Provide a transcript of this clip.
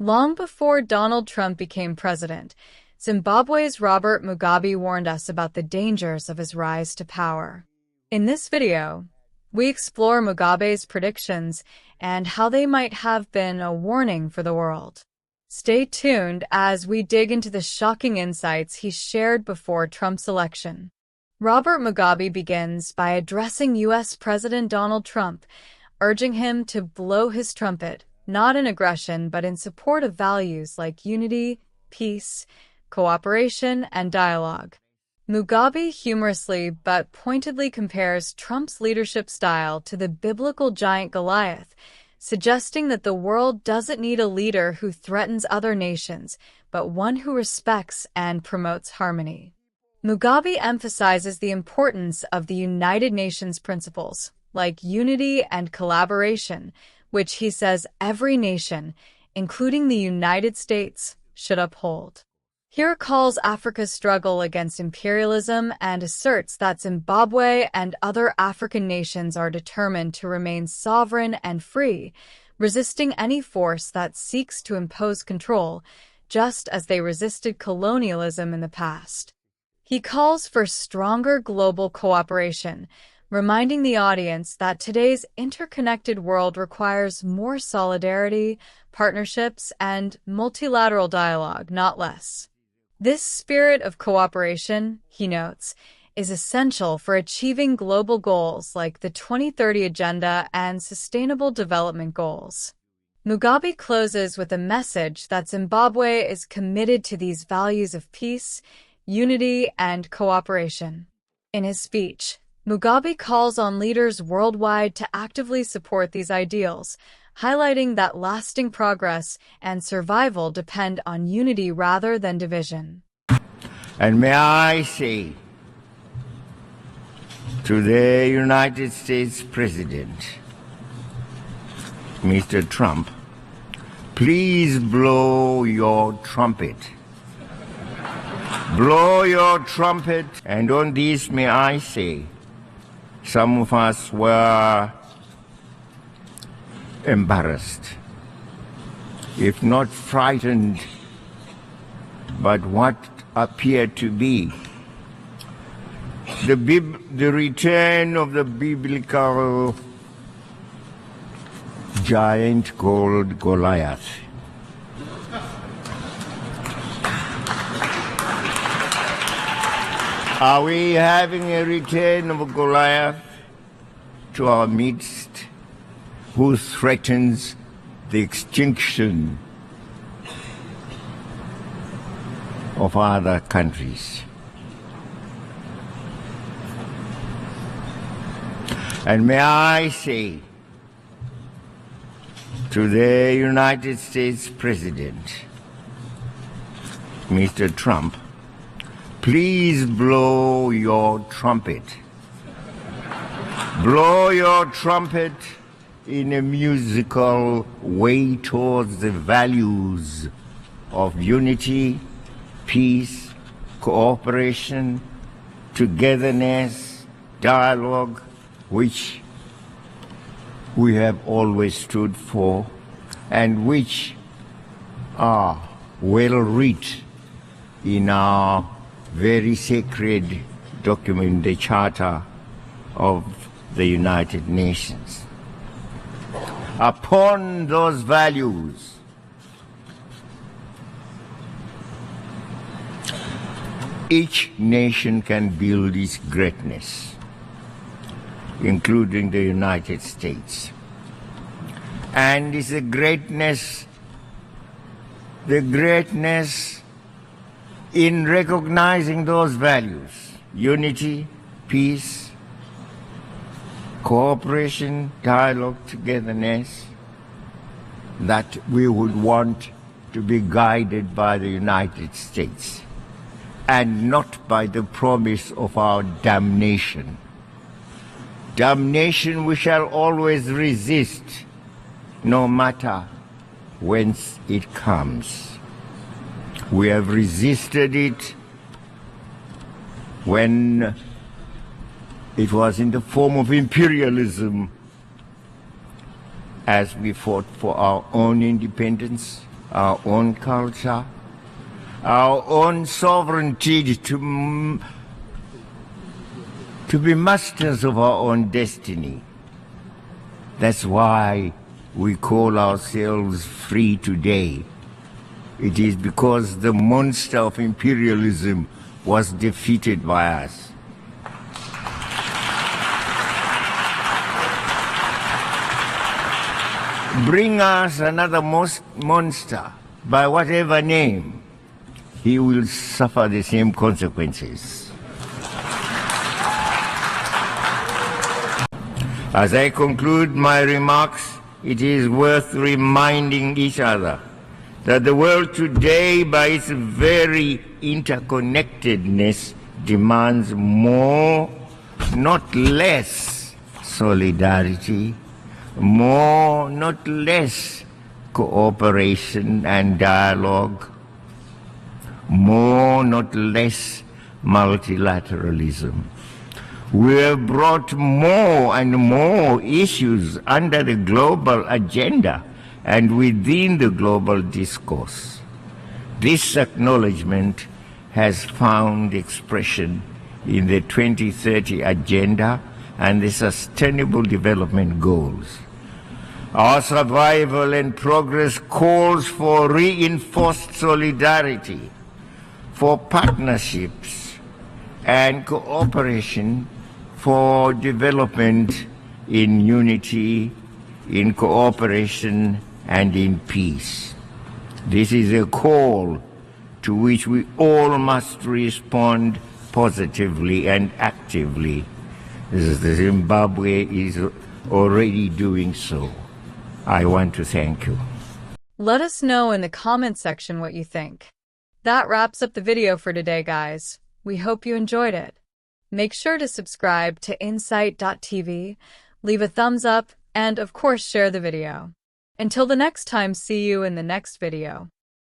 Long before Donald Trump became president, Zimbabwe's Robert Mugabe warned us about the dangers of his rise to power. In this video, we explore Mugabe's predictions and how they might have been a warning for the world. Stay tuned as we dig into the shocking insights he shared before Trump's election. Robert Mugabe begins by addressing U.S. President Donald Trump, urging him to blow his trumpet, not in aggression but in support of values like unity, peace, cooperation, and dialogue. Mugabe humorously but pointedly compares Trump's leadership style to the biblical giant Goliath, suggesting that the world doesn't need a leader who threatens other nations, but one who respects and promotes harmony. Mugabe emphasizes the importance of the United Nations principles, like unity and collaboration, which he says every nation, including the United States, should uphold. He recalls Africa's struggle against imperialism and asserts that Zimbabwe and other African nations are determined to remain sovereign and free, resisting any force that seeks to impose control, just as they resisted colonialism in the past. He calls for stronger global cooperation, reminding the audience that today's interconnected world requires more solidarity, partnerships, and multilateral dialogue, not less. This spirit of cooperation, he notes, is essential for achieving global goals like the 2030 Agenda and Sustainable Development Goals. Mugabe closes with a message that Zimbabwe is committed to these values of peace, unity, and cooperation. In his speech, Mugabe calls on leaders worldwide to actively support these ideals, highlighting that lasting progress and survival depend on unity rather than division. And may I say to the United States President, Mr. Trump, please blow your trumpet. Blow your trumpet. And on this may I say, some of us were embarrassed, if not frightened, but what appeared to be the return of the biblical giant called Goliath. Are we having a return of Goliath to our midst, who threatens the extinction of other countries? And may I say to the United States President, Mr. Trump, please blow your trumpet. Blow your trumpet in a musical way towards the values of unity, peace, cooperation, togetherness, dialogue, which we have always stood for and which are well written in our very sacred document, the Charter of the United Nations. Upon those values, each nation can build its greatness, including the United States. And it's the greatness in recognizing those values: unity, peace, cooperation, dialogue, togetherness, that we would want to be guided by the United States and not by the promise of our damnation. Damnation we shall always resist, no matter whence it comes. We have resisted it when it was in the form of imperialism, as we fought for our own independence, our own culture, our own sovereignty to be masters of our own destiny. That's why we call ourselves free today. It is because the monster of imperialism was defeated by us. Bring us another monster, by whatever name, he will suffer the same consequences. As I conclude my remarks, it is worth reminding each other that the world today, by its very interconnectedness, demands more, not less, solidarity, more, not less, cooperation and dialogue, more, not less, multilateralism. We have brought more and more issues under the global agenda and within the global discourse. This acknowledgement has found expression in the 2030 Agenda and the Sustainable Development Goals. Our survival and progress calls for reinforced solidarity, for partnerships and cooperation, for development in unity, in cooperation and in peace. This is a call to which we all must respond positively and actively. Zimbabwe is already doing so. I want to thank you. Let us know in the comments section what you think. That wraps up the video for today, guys. We hope you enjoyed it. Make sure to subscribe to Insight.tv, leave a thumbs up, and of course share the video. Until the next time, see you in the next video.